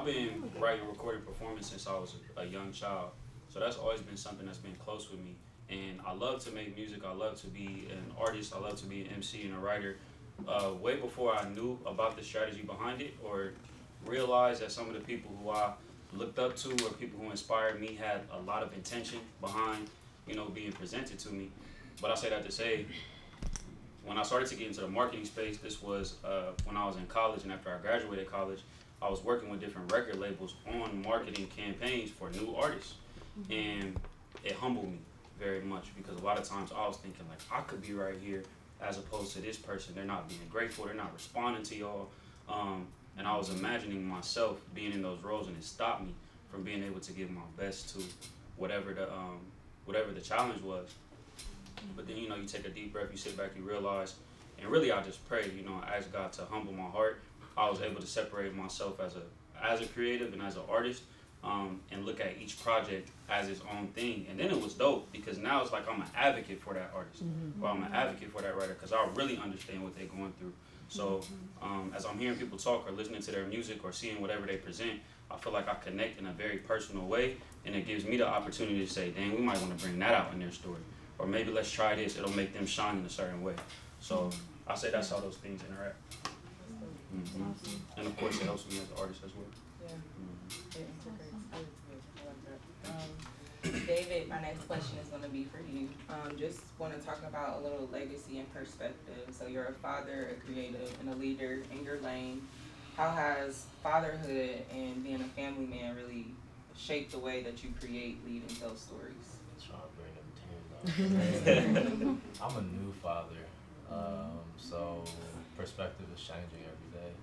I've been writing recorded performance since I was a young child. So that's always been something that's been close with me. And I love to make music. I love to be an artist. I love to be an MC and a writer. Way before I knew about the strategy behind it or realized that some of the people who I looked up to or people who inspired me had a lot of intention behind, being presented to me. But I say that to say, when I started to get into the marketing space, this was when I was in college, and after I graduated college, I was working with different record labels on marketing campaigns for new artists. And it humbled me very much because a lot of times I was thinking like I could be right here as opposed to this person. They're not being grateful, they're not responding to y'all. And I was imagining myself being in those roles, and it stopped me from being able to give my best to whatever the challenge was. But then, you take a deep breath, you sit back, you realize, and really I just pray, I ask God to humble my heart. I was able to separate myself as a creative and as an artist, and look at each project as its own thing. And then it was dope because now it's like I'm an advocate for that artist, or I'm an advocate for that writer because I really understand what they're going through. So as I'm hearing people talk or listening to their music or seeing whatever they present, I feel like I connect in a very personal way, and it gives me the opportunity to say, dang, we might want to bring that out in their story. Or maybe let's try this, it'll make them shine in a certain way. So I say that's how those things interact. And of course it helps me as an artist as well. Yeah, it integrates. I like that. David, my next question is going to be for you. Just want to talk about a little legacy and perspective. So you're a father, a creative, and a leader in your lane. How has fatherhood and being a family man really shaped the way that you create, lead, and tell stories? Trying to bring them tears out. I'm a new father, so perspective is changing every day.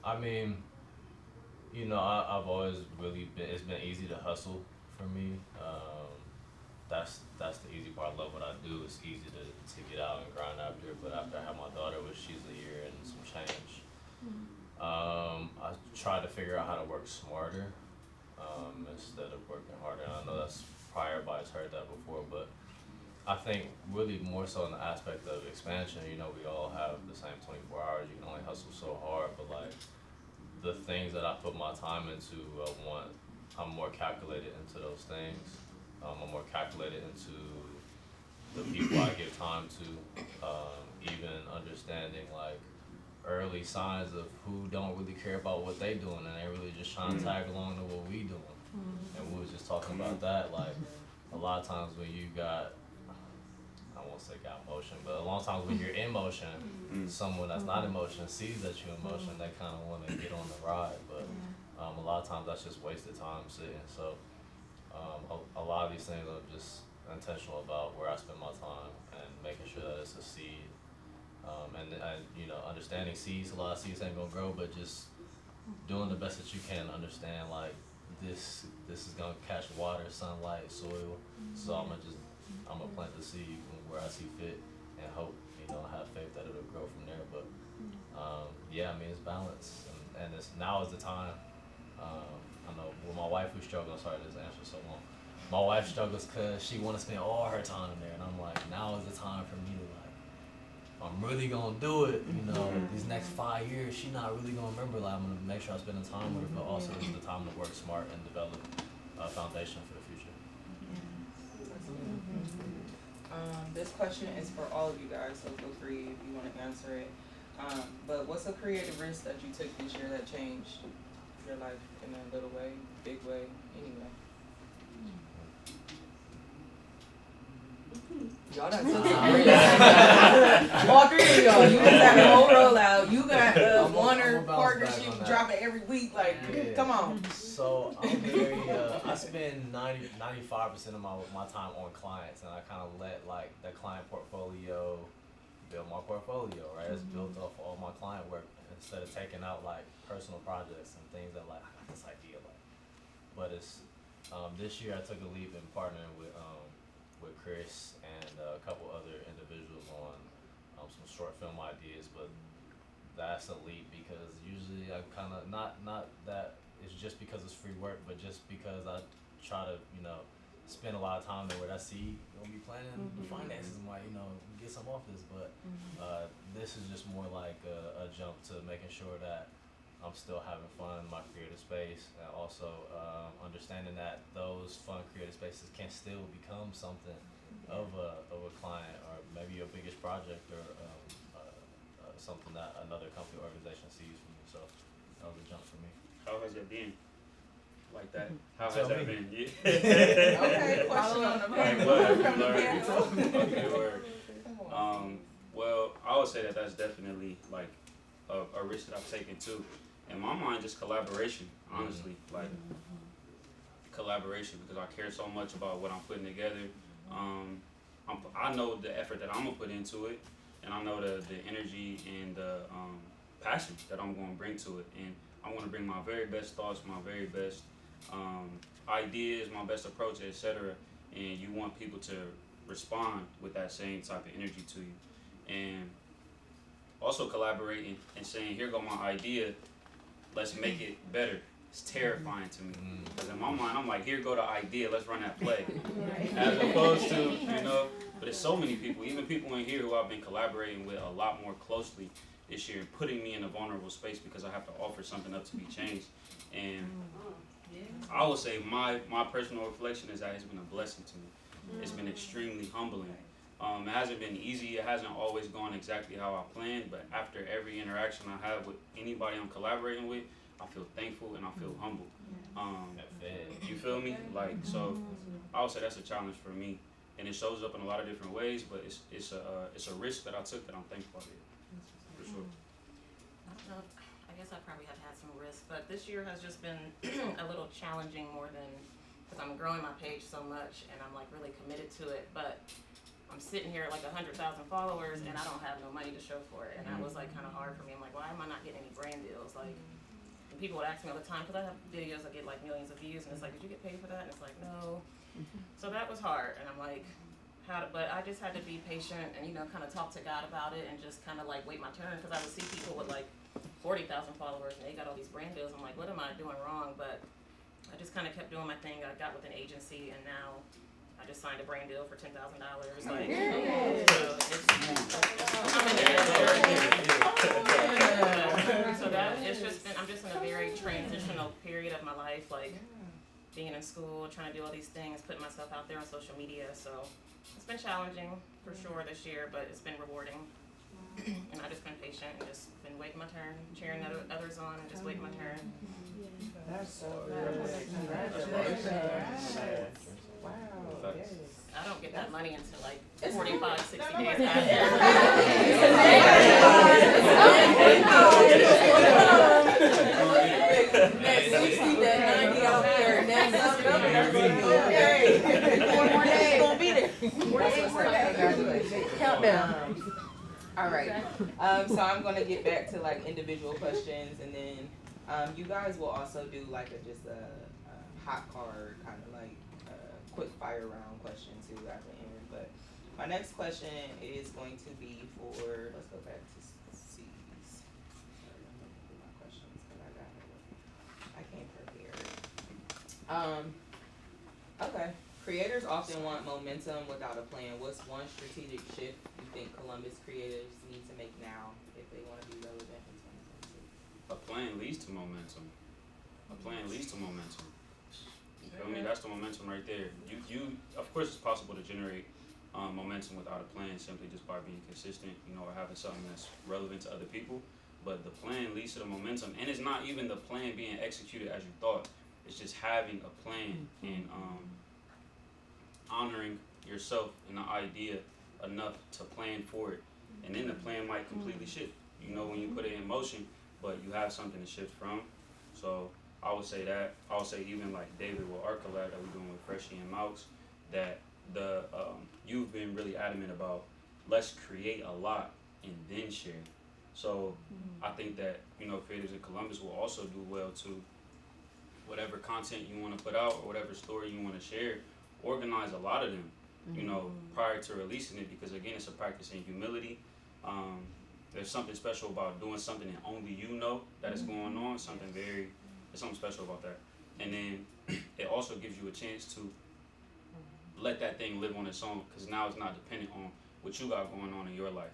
I mean, I've always really been. It's been easy to hustle for me. That's the easy part. I love what I do. It's easy to get out and grind after. But after I have my daughter, which she's a year and some change, I try to figure out how to work smarter instead of working harder. And I know that's probably everybody's heard that before, but I think really more so in the aspect of expansion. We all have the same 24 hours. You can only hustle so hard, but like the things that I put my time into, I'm more calculated into those things. I'm more calculated into the people I give time to, even understanding like early signs of who don't really care about what they doing and they really just trying to tag along to what we doing. And we was just talking about that, like a lot of times when you got, I won't say got motion, but a lot of times when you're in motion, someone that's not in motion sees that you're in motion, they kind of want to get on the ride, but a lot of times that's just wasted time sitting. So a lot of these things are just intentional about where I spend my time and making sure that it's a seed. And understanding seeds, a lot of seeds ain't gonna grow, but just doing the best that you can, understand like this is gonna catch water, sunlight, soil. So I'm gonna plant the seed where I see fit and hope, have faith that it'll grow from there. But it's balance, and now is the time. I know with my wife who struggles, sorry this answer so long. My wife struggles because she want to spend all her time in there, and I'm like, now is the time for me to like, I'm really gonna do it. These next 5 years, she not really gonna remember. Like, I'm gonna make sure I spend the time with her, but also this is the time to work smart and develop a foundation for the future. This question is for all of you guys, so feel free if you want to answer it. But what's a creative risk that you took this year that changed your life in a little way, big way, anyway? Y'all done took all three of y'all. You just had a whole rollout. You got a Warner partnership dropping every week. Like, come on. So I'm very. I spend 95% of my time on clients, and I kind of let like the client portfolio build my portfolio. Right, it's built off all my client work instead of taking out like personal projects and things that like I got this idea like. But it's this year I took a leap in partnering with Chris and a couple other individuals on some short film ideas, but that's a leap because usually I kind of not that it's just because it's free work, but just because I try to spend a lot of time there where I see gonna be planning the finances, might get some off this, but this is just more like a jump to making sure that I'm still having fun in my creative space, and also understanding that those fun creative spaces can still become something of a client, or maybe your biggest project, or something that another company or organization sees from you. So that was a jump for me. How has it been? Like that? How Tell has that me. been? Yeah. Okay, question on the Like panel. what have From you the learned? panel. Okay, word. Come on. Well, I would say that that's definitely like a risk that I've taken too. In my mind, just collaboration, honestly. Like collaboration, because I care so much about what I'm putting together. I know the effort that I'm gonna put into it, and I know the energy and the passion that I'm gonna bring to it, and I'm gonna bring my very best thoughts, my very best ideas, my best approach, etc. And you want people to respond with that same type of energy to you, and also collaborating and saying, "Here go my idea. Let's make it better." It's terrifying to me, because in my mind I'm like, "Here go the idea. Let's run that play," as opposed to But there's so many people, even people in here who I've been collaborating with a lot more closely this year, putting me in a vulnerable space because I have to offer something up to be changed. And I would say my personal reflection is that it's been a blessing to me. It's been extremely humbling. It hasn't been easy. It hasn't always gone exactly how I planned, but after every interaction I have with anybody I'm collaborating with, I feel thankful and I feel humble. You feel me? Like, so I would say that's a challenge for me, and it shows up in a lot of different ways. But it's a risk that I took that I'm thankful for, for sure. I don't know. I guess I probably have had some risks, but this year has just been a little challenging more than, because I'm growing my page so much and I'm like really committed to it. But I'm sitting here at like 100,000 followers and I don't have no money to show for it, and that was like kind of hard for me. I'm like, why am I not getting any brand deals? Like, and people would ask me all the time, because I have videos that get like millions of views, and it's like, did you get paid for that? And it's like, no. So that was hard, and I'm like, but I just had to be patient and kind of talk to God about it and just kind of like wait my turn, because I would see people with like 40,000 followers and they got all these brand deals. I'm like, what am I doing wrong? But I just kind of kept doing my thing. I got with an agency, and now I just signed a brand deal for $10,000. Like, so I'm so that it's just been. I'm just in a very transitional period of my life, like being in school, trying to do all these things, putting myself out there on social media. So it's been challenging for sure this year, but it's been rewarding. And I've just been patient and just been waiting my turn, cheering others on, and just waiting my turn. That's so good. Congratulations. Wow. Yes. I don't get that money until like 45, 60 days after. Next 60, that 90 out there. Next 4 more days. Gonna be there. Congratulations. Countdown. All right. So I'm gonna get back to like individual questions, and then you guys will also do like just a hot card kind of like quick fire round question too at the end. But my next question is going to be for, let's go back to Ceez. My questions, 'cause I came prepared. Okay. Creators often want momentum without a plan. What's one strategic shift you think Columbus creatives need to make now if they want to be relevant in 2022? A plan leads to momentum. A plan leads to momentum. You feel me? That's the momentum right there. You of course it's possible to generate momentum without a plan simply just by being consistent, or having something that's relevant to other people. But the plan leads to the momentum, and it's not even the plan being executed as you thought. It's just having a plan and honoring yourself and the idea enough to plan for it, and then the plan might completely shift. When you put it in motion, but you have something to shift from. So I would say that. I would say even like David with our collab that we're doing with Freshie and Mouse, that you've been really adamant about, let's create a lot and then share. So I think that creators in Columbus will also do well to whatever content you want to put out or whatever story you want to share. Organize a lot of them, prior to releasing it, because again, it's a practice in humility. There's something special about doing something that only you know that is going on. There's something special about that. And then it also gives you a chance to let that thing live on its own, because now it's not dependent on what you got going on in your life.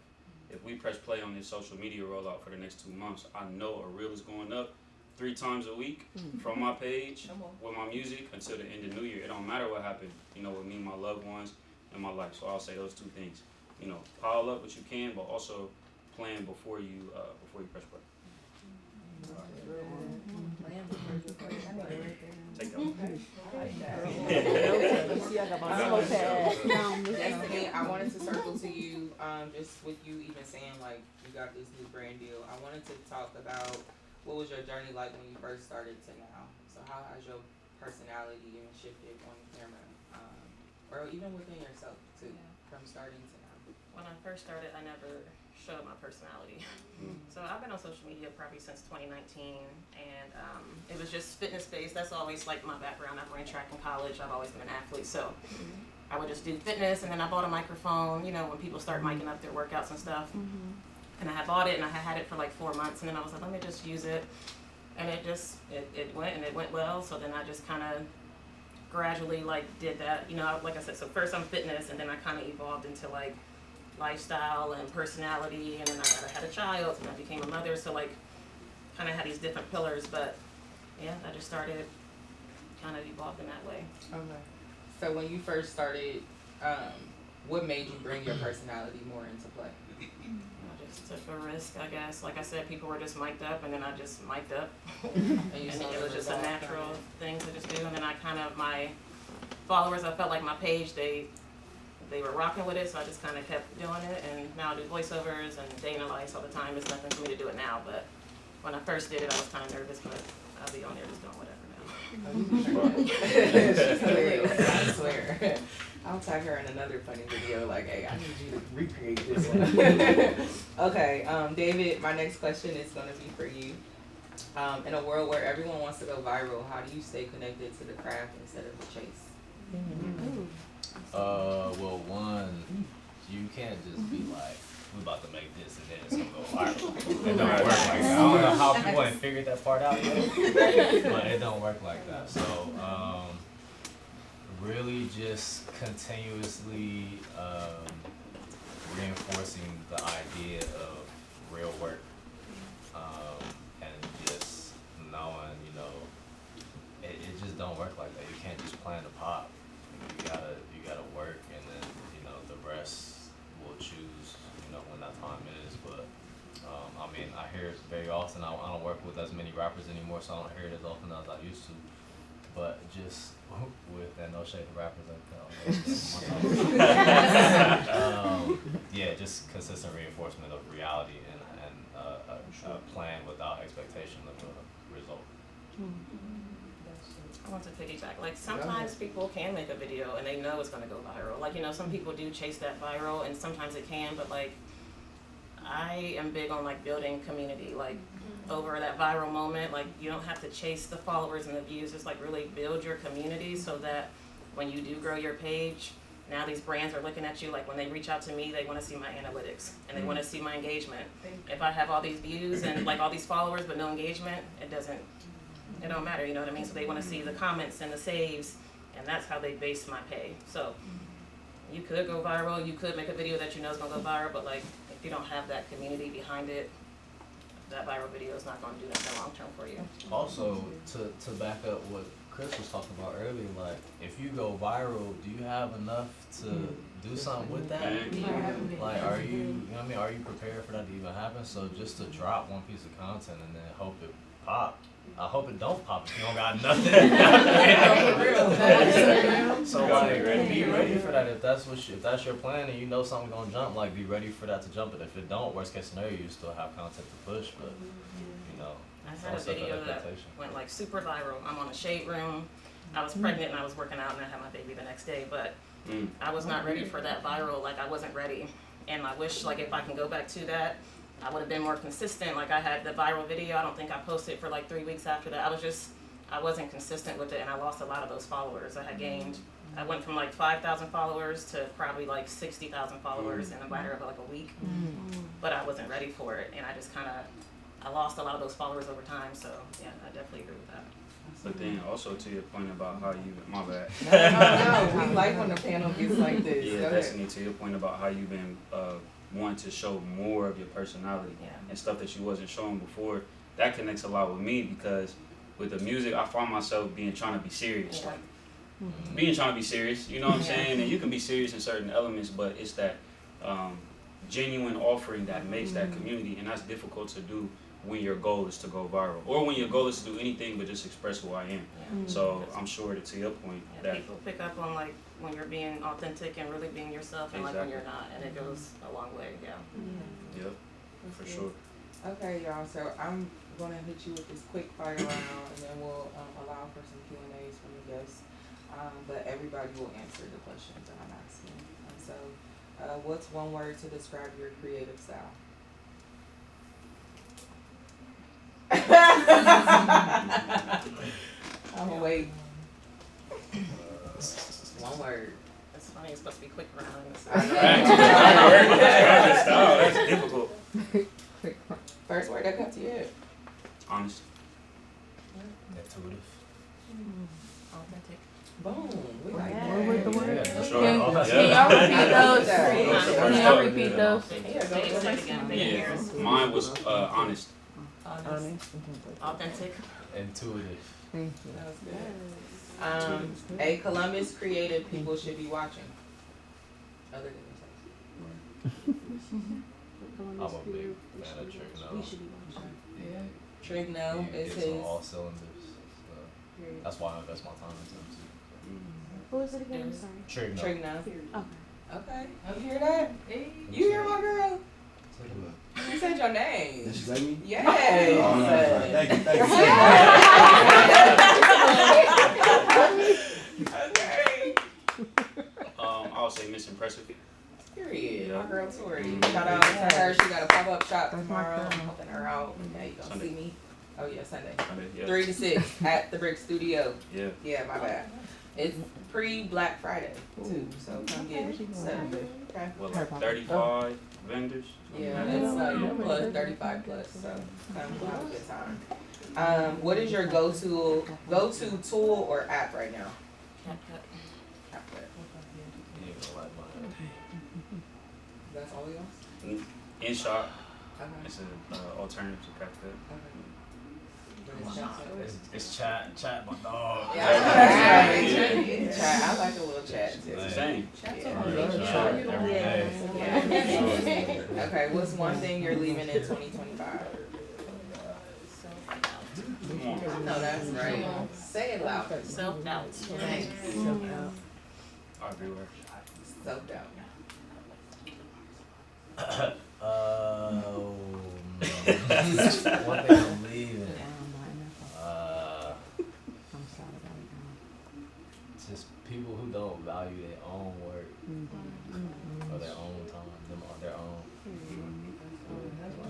if we press play on this social media rollout for the next 2 months, I know a reel is going up 3 times a week from my page with my music until the end of New Year. It don't matter what happened, you know, with me, my loved ones, and my life. So I'll say those 2 things. You know, pile up what you can, but also plan before you press play. Take that one. Destiny, I wanted to circle to you, just with you even saying like you got this new brand deal. I wanted to talk about what was your journey like when you first started to now. So how has your personality even shifted on camera, or even within yourself too, from starting to now? When I first started, I never showed my personality. So I've been on social media probably since 2019, and it was just fitness based. That's always like my background. I ran track in college. I've always been an athlete, so I would just do fitness, and then I bought a microphone, you know, when people start micing up their workouts and stuff. And I had bought it, and I had it for like 4 months, and then I was like, let me just use it. And it went, and it went well, so then I just kind of gradually like did that, you know, like I said, so first I'm fitness, and then I kind of evolved into like lifestyle and personality, and then I had a child, and I became a mother, so like kind of had these different pillars, but yeah, I just started kind of evolved in that way. Okay. So when you first started, what made you bring your personality more into play? I just took a risk, I guess. Like I said, people were just mic'd up, and then I just mic'd up. And it was just a natural thing to just do, and then I kind of, my followers, I felt like my page, they were rocking with it, so I just kind of kept doing it, and now I do voiceovers and day in the life all the time. It's nothing for me to do it now, but when I first did it, I was kind of nervous, but I'll be on there just doing whatever now. She's hilarious, I swear. I'll tag her in another funny video, like, hey, I need you to recreate this one. Okay, David, my next question is gonna be for you. In a world where everyone wants to go viral, how do you stay connected to the craft instead of the chase? Well, one, you can't just be like, we're about to make this and then it's gonna go viral. It don't work like that. I don't know how people ain't figured that part out yet, but it don't work like that. So, really just continuously reinforcing the idea of real work, and just knowing, you know, it just don't work like that. You can't just plan to pop. You gotta work, and then, you know, the rest will choose, you know, when that time is. But I mean, I hear it very often. I don't work with as many rappers anymore, so I don't hear it as often as I used to. But just with that, no shade to rappers, yeah, just consistent reinforcement of reality and a plan without expectation of a result. I want to piggyback. Like sometimes people can make a video and they know it's gonna go viral. Like, you know, some people do chase that viral, and sometimes it can, but like I am big on like building community, like over that viral moment. Like you don't have to chase the followers and the views, just like really build your community so that when you do grow your page, now these brands are looking at you. Like when they reach out to me, they want to see my analytics and they want to see my engagement. If I have all these views and like all these followers but no engagement, it don't matter, you know what I mean? So they want to see the comments and the saves, and that's how they base my pay. So you could go viral, you could make a video that you know is gonna go viral, but like if you don't have that community behind it, that viral video is not gonna do nothing long term for you. Also, to back up what Chris was talking about earlier, like if you go viral, do you have enough to do something with that? Like, are you, you know what I mean? Are you prepared for that to even happen? So just to drop one piece of content and then hope it pop. I hope it don't pop if you don't got nothing. So like, be ready for that. If that's your plan and you know something's gonna jump, like be ready for that to jump. And if it don't, worst case scenario, you still have content to push. But you know, I had a video that went like super viral. I'm on a shade room. I was pregnant and I was working out and I had my baby the next day, but I was not ready for that viral. Like I wasn't ready, and I wish like if I can go back to that, I would have been more consistent. Like I had the viral video, I don't think I posted for like 3 weeks after that. I wasn't consistent with it, and I lost a lot of those followers. I went from like 5,000 followers to probably like 60,000 followers in a matter of like a week. But I wasn't ready for it, and I lost a lot of those followers over time. So yeah, I definitely agree with that. But then also to your point about how you, my bad. No, we like when the panel gets like this. Yeah, Destiny, to your point about how you've been want to show more of your personality Yeah. and stuff that you wasn't showing before. That connects a lot with me because with the music, I find myself trying to be serious, Yeah. like trying to be serious. You know what I'm saying? And you can be serious in certain elements, but it's that genuine offering that makes that community, and that's difficult to do when your goal is to go viral or when your goal is to do anything but just express who I am. So I'm sure that to your point, that people pick up on like when you're being authentic and really being yourself, and like when you're not, and it goes a long way. Yep, for sure. Okay, y'all, so I'm gonna hit you with this quick fire round, and then we'll allow for some Q&As from the guests. But everybody will answer the questions that I'm asking. And so, what's one word to describe your creative style? I'm gonna wait. One word. It's funny, it's supposed to be quick round. That's difficult. First word that comes to your head. Honest. Intuitive. Authentic. Boom. We like Yeah. that. What was the word? Yeah, that's Sure. right. Can Yeah. y'all repeat those? Yeah, Say go it for it. again. Yeah, mine was honest. Honest. Authentic. Intuitive. That was good. A Columbus creative people should be watching. Other than I'm a big fan of Trigno. Trigno He is gets on his. all cylinders. So that's why I invest my time into him What was it again? I'm sorry. too. Trigno. Trigno. Okay. Okay. You hear that? You hear my girl? You said your name. Did she say me? Yes. Thank you. Okay. I'll say misimpressive. Period. Yeah. My girl Tori. Shout out to her. She got a pop-up shop tomorrow. I'm helping her out. Yeah, you gonna Sunday. see me. Oh yeah, Sunday. Yeah. 3 to 6 at the Brick Studio. Yeah. Yeah, my bad. It's pre-Black Friday too, so come get it. Okay. Well, like 35 vendors. Yeah, it's like plus 35 plus, so come have a good time. What is your go-to tool or app right now? CapCut. CapCut. You ain't gonna like mine. That's all y'all? In shot, Okay. it's an alternative to CapCut. It's chat, my dog. Yeah, chat. I like a little chat too. It's the same. Every day. Yeah. Okay, what's one thing you're leaving in 2025? Come on. No, that's right. Say it loud. Self-doubt. Self-doubt. I agree with her. Self-doubt. One thing I'm leaving. Just people who don't value their own work or their own time, them on their own.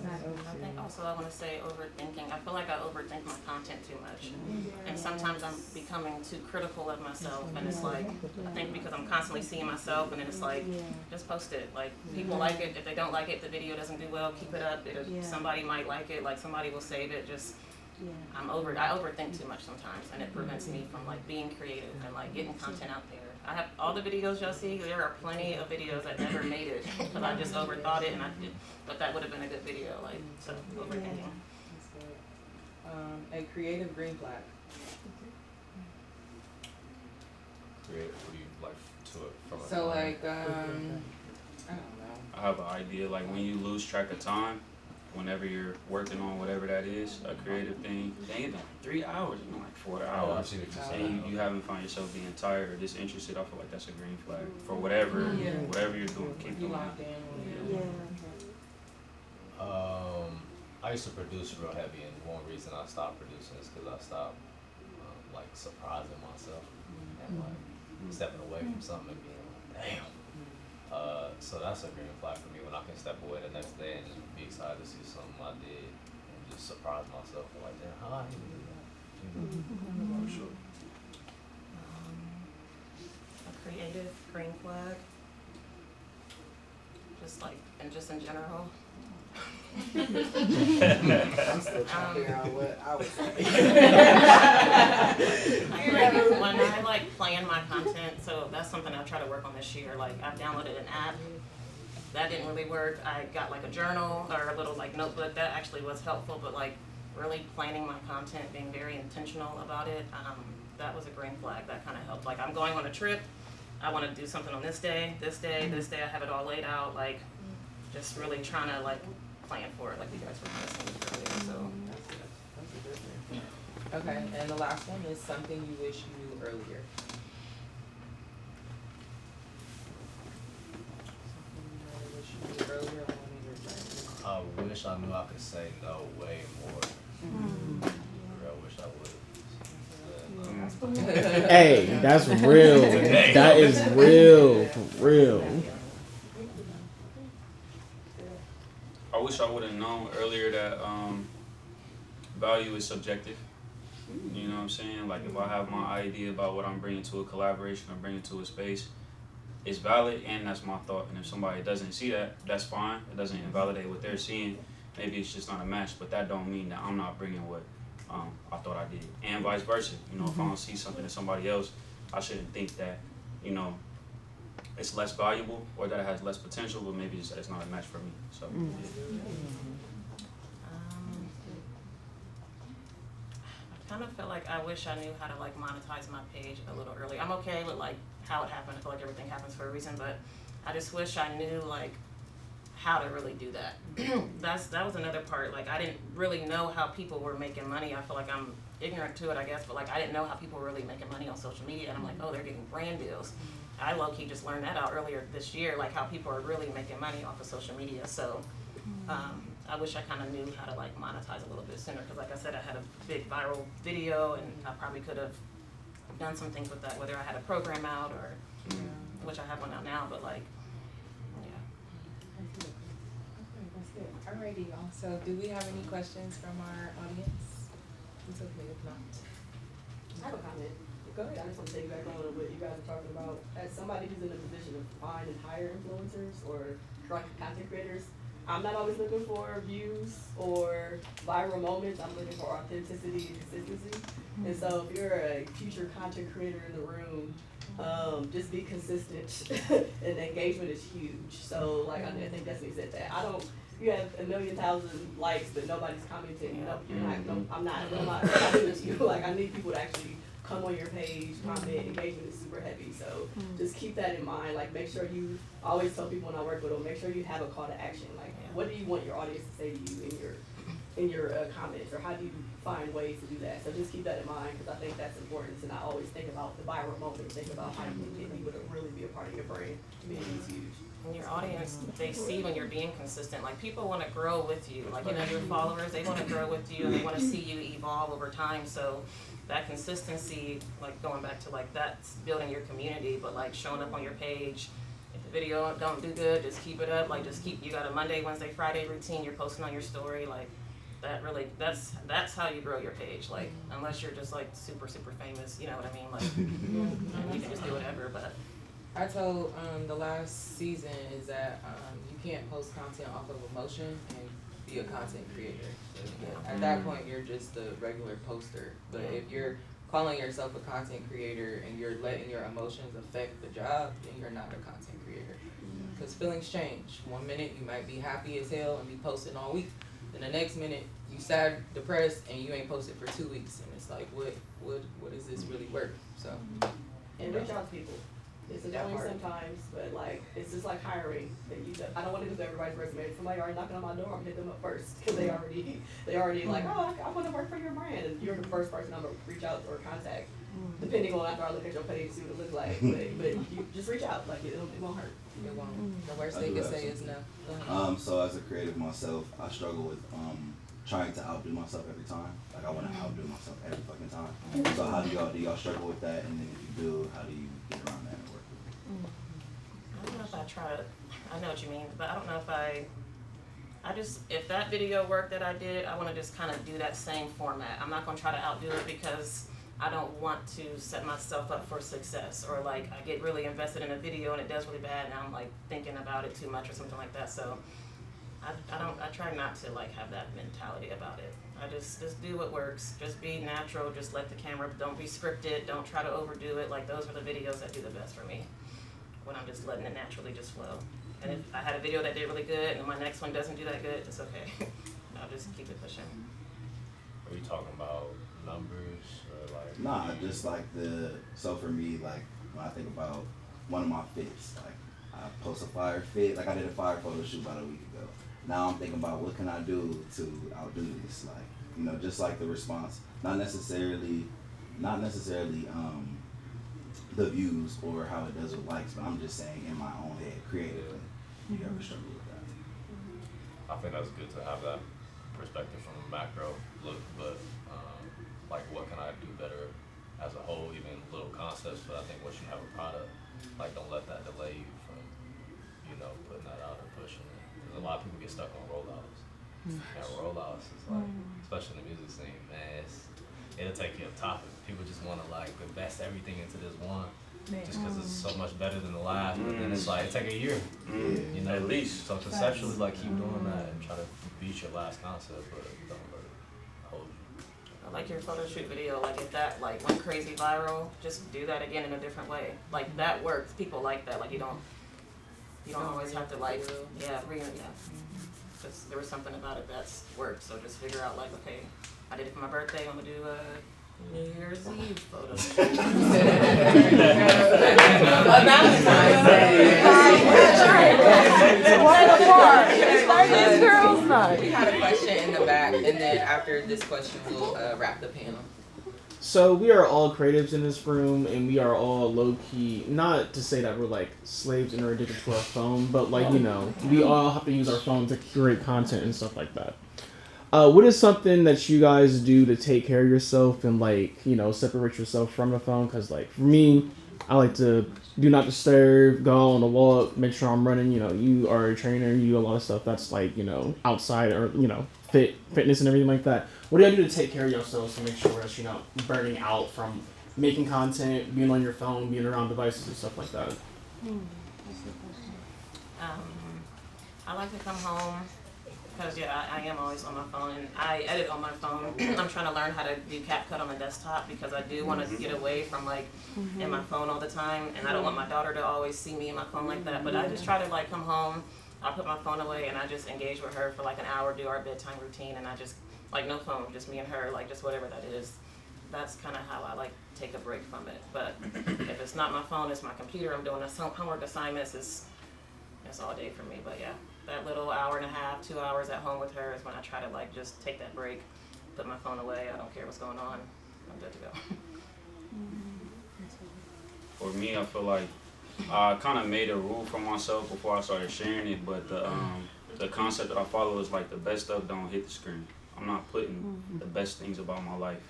I think also I want to say overthinking. I feel like I overthink my content too much. And sometimes I'm becoming too critical of myself. And it's like, I think because I'm constantly seeing myself, and then it's like, just post it. Like, people like it. If they don't like it, the video doesn't do well, keep it up. Somebody might like it, like somebody will save it. Just, I overthink too much sometimes, and it prevents me from like being creative and like getting content out there. I have all the videos y'all see. There are plenty of videos that never made it because I just overthought it, and but that would have been a good video. Like, so overthinking. That's good. A creative green flag. Create what do you like to it from a So like, I don't know. I have an idea, like when you lose track of time, whenever you're working on whatever that is, a creative thing, dang it, 3 hours, you know, like 4 Oh, I hours. see what you're And saying. you haven't found yourself being tired or disinterested, I feel like that's a green flag. For whatever you're doing, keep You doing locked that. in. I used to produce real heavy, and one reason I stopped producing is because I stopped like surprising myself and like stepping away from something and being like, damn. So that's a green flag for me when I can step away the next day and just be excited to see something I did and just surprise myself and like, damn, how I even do that? For sure. A creative green flag. Just like, and just in general. I'm still trying to figure out what I was saying. When I like plan my content, so that's something I try to work on this year. Like, I've downloaded an app that didn't really work. I got like a journal or a little like notebook that actually was helpful, but like really planning my content, being very intentional about it, that was a green flag. That kind of helped. Like I'm going on a trip, I want to do something on this day, this day, this day. I have it all laid out. Like just really trying to like plan for it, like you guys were kind of saying earlier. So That's a good thing. Okay, and the last one is something you wish you knew earlier. I wish I knew I could say no way more. I wish I would. Hey, that's real. That is real, for real. I wish I would have known earlier that value is subjective. You know what I'm saying? Like if I have my idea about what I'm bringing to a collaboration or bringing to a space, it's valid and that's my thought. And if somebody doesn't see that, that's fine. It doesn't invalidate what they're seeing. Maybe it's just not a match, but that don't mean that I'm not bringing what I thought I did. And vice versa. You know, if I don't see something in somebody else, I shouldn't think that, you know, it's less valuable or that it has less potential, but maybe it's not a match for me. So. I kind of feel like I wish I knew how to like monetize my page a little early. I'm okay with like how it happened. I feel like everything happens for a reason, but I just wish I knew like how to really do that. That was another part. Like I didn't really know how people were making money. I feel like I'm ignorant to it, I guess, but like I didn't know how people were really making money on social media. And I'm like, oh, they're getting brand deals. I low-key just learned that out earlier this year, like how people are really making money off of social media. So I wish I kind of knew how to like monetize a little bit sooner, because like I said, I had a big viral video and I probably could have done some things with that, whether I had a program out or, which I have one out now, but like, yeah. Okay, that's good. Alrighty, y'all. So do we have any questions from our audience? It's okay if not. I have a comment. Go ahead. I just want to take back on what you guys are talking about. As somebody who's in a position to find and hire influencers or content creators, I'm not always looking for views or viral moments. I'm looking for authenticity and consistency. And so if you're a future content creator in the room, just be consistent and engagement is huge. So like I think Destiny said that. You have 1,000,000 likes but nobody's commenting. No, you're not, no, I'm not doing it to you. Like I need people to actually come on your page, comment, engagement is super heavy. So just keep that in mind. Like make sure you, I always tell people when I work with them, make sure you have a call to action. Like what do you want your audience to say to you in your comments, or how do you find ways to do that? So just keep that in mind, because I think that's important. And I always think about the viral moment, think about how you can get people to really be a part of your brand. Community is huge. And your audience, they see when you're being consistent. Like people want to grow with you. Like, you know, your followers, they want to grow with you and they want to see you evolve over time. So that consistency, like going back to like that's building your community, but like showing up on your page. If the video don't do good, just keep it up. Like just keep, you got a Monday, Wednesday, Friday routine you're posting on your story. Like that really, that's how you grow your page. Like unless you're just like super famous, you know what I mean? Like you can just do whatever, but. I told the last season is that you can't post content off of emotion and be a content creator. At that point, you're just a regular poster. But if you're calling yourself a content creator and you're letting your emotions affect the job, then you're not a content creator. Because feelings change. 1 minute you might be happy as hell and be posting all week. Then the next minute you sad, depressed, and you ain't posted for 2 weeks. And it's like, what is this really worth? So. And reach out to people. It's annoying sometimes, but like it's just like hiring. I don't want to do everybody's resume. If somebody already knocking on my door, I'm gonna hit them up first because they already like, oh, I want to work for your brand, and you're the first person I'm gonna reach out or contact, depending on after I look at your page, see what it looks like. But you just reach out, like it won't hurt. It won't. The worst they can say is no. So as a creative myself, I struggle with trying to outdo myself every time. Like I want to outdo myself every fucking time. So how do y'all struggle with that? And then if you do, how do you get around that and work with it? I don't know if I know what you mean, but I don't know if if that video work that I did, I want to just kind of do that same format. I'm not going to try to outdo it because I don't want to set myself up for success, or like I get really invested in a video and it does really bad and I'm like thinking about it too much or something like that. So I try not to like have that mentality about it. I just do what works. Just be natural. Just let the camera, don't be scripted. Don't try to overdo it. Like those are the videos that do the best for me. When I'm just letting it naturally just flow. And if I had a video that did really good and my next one doesn't do that good, it's okay. I'll just keep it pushing. Are you talking about numbers or like? Nah, just like so for me, like when I think about one of my fits, like I post a fire fit, like I did a fire photo shoot about a week ago. Now I'm thinking about what can I do to outdo this, like, you know, just like the response, not necessarily the views or how it does with likes, but I'm just saying in my own head, creatively. Do you ever struggle with that? I think that's good to have that perspective from a macro look, but like what can I do better as a whole, even little concepts, but I think once you have a product, like don't let that delay you from, you know, putting that out or pushing it. Because a lot of people get stuck on rollouts. And rollouts is like, especially in the music scene, man, it'll take you up top. People just want to like invest everything into this one, just because it's so much better than the last. But then it's like it take a year, you know, at least. So conceptually, like keep doing that and try to beat your last concept, but don't let it hold you. I like your photo shoot video, like if that like went crazy viral, just do that again in a different way. Like that works. People like that. Like you don't always have to like Just there was something about it that's worked. So just figure out like, okay, I did it for my birthday. I'm gonna do a New Year's Eve photo shoot. Valentine's Day. Girls' night. We had a question in the back, and then after this question, we'll wrap the panel. So we are all creatives in this room, and we are all low-key, not to say that we're like slaves and are addicted to our phone, but like, you know, we all have to use our phone to curate content and stuff like that. What is something that you guys do to take care of yourself and like, you know, separate yourself from the phone? Because like for me, I like to do not disturb, go on a walk, make sure I'm running. You know, you are a trainer, you do a lot of stuff that's like, you know, outside or, you know, fitness and everything like that. What do you do to take care of yourselves to make sure that you're not burning out from making content, being on your phone, being around devices and stuff like that? I like to come home because I am always on my phone and I edit on my phone. I'm trying to learn how to do CapCut on the desktop because I do want to get away from like in my phone all the time, and I don't want my daughter to always see me in my phone like that. But I just try to like come home, I put my phone away and I just engage with her for like an hour, do our bedtime routine, and I just like no phone, just me and her, like just whatever that is. That's kind of how I like take a break from it. But if it's not my phone, it's my computer. I'm doing some homework assignments. It's all day for me. But yeah, that little hour and a half, 2 hours at home with her is when I try to like just take that break, put my phone away. I don't care what's going on. I'm good to go. For me, I feel like I kind of made a rule for myself before I started sharing it, but the concept that I follow is like the best stuff don't hit the screen. I'm not putting the best things about my life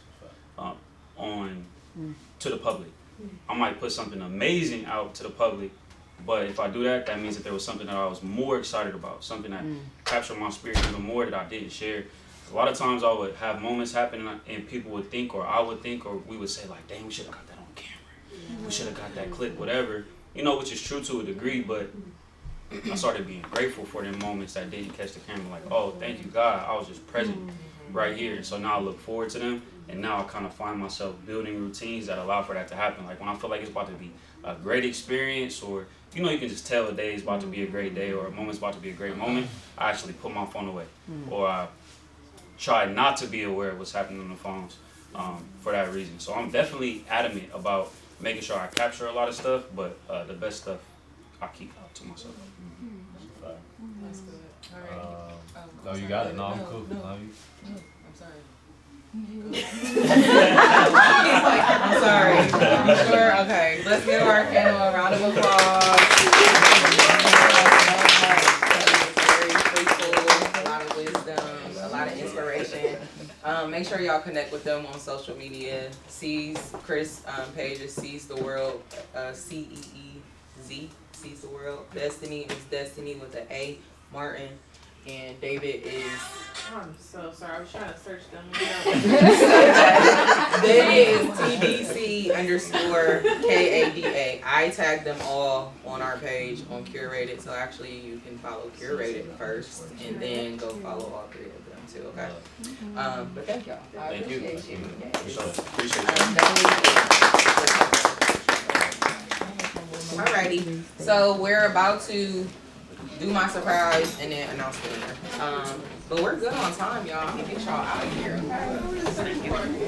on to the public. I might put something amazing out to the public, but if I do that, that means that there was something that I was more excited about, something that captured my spirit even more that I didn't share. A lot of times I would have moments happen and people would think, or I would think, or we would say like, dang, we should have got that on camera. We should have got that clip, whatever. You know, which is true to a degree, but I started being grateful for them moments that didn't catch the camera. Like, oh, thank you, God. I was just present right here. And so now I look forward to them. And now I kind of find myself building routines that allow for that to happen. Like when I feel like it's about to be a great experience, or, you know, you can just tell a day is about to be a great day or a moment's about to be a great moment, I actually put my phone away. Or I try not to be aware of what's happening on the phones for that reason. So I'm definitely adamant about making sure I capture a lot of stuff, but the best stuff I keep out to myself. That's good. All right. No, you got it. No, I'm cool. No. I'm sorry. He's like, I'm sorry. You sure? Okay. Let's give our panel a round of applause. Very fruitful, a lot of wisdom, a lot of inspiration. Make sure y'all connect with them on social media. Ceez, Chris' page is Ceez the World, C-E-E-Z, Ceez the World. Destany is Destiny with an A, Martin. And David is... I'm so sorry. I was trying to search them. David is TBC_KADA. I tagged them all on our page on Curated, so actually you can follow Curated first and then go follow all three of them too, okay? But thank y'all. I Thank you. appreciate you. Appreciate Alrighty, so we're about to do my surprise, and then announce the winner. But we're good on time, y'all. I'm gonna get y'all out of here. Okay?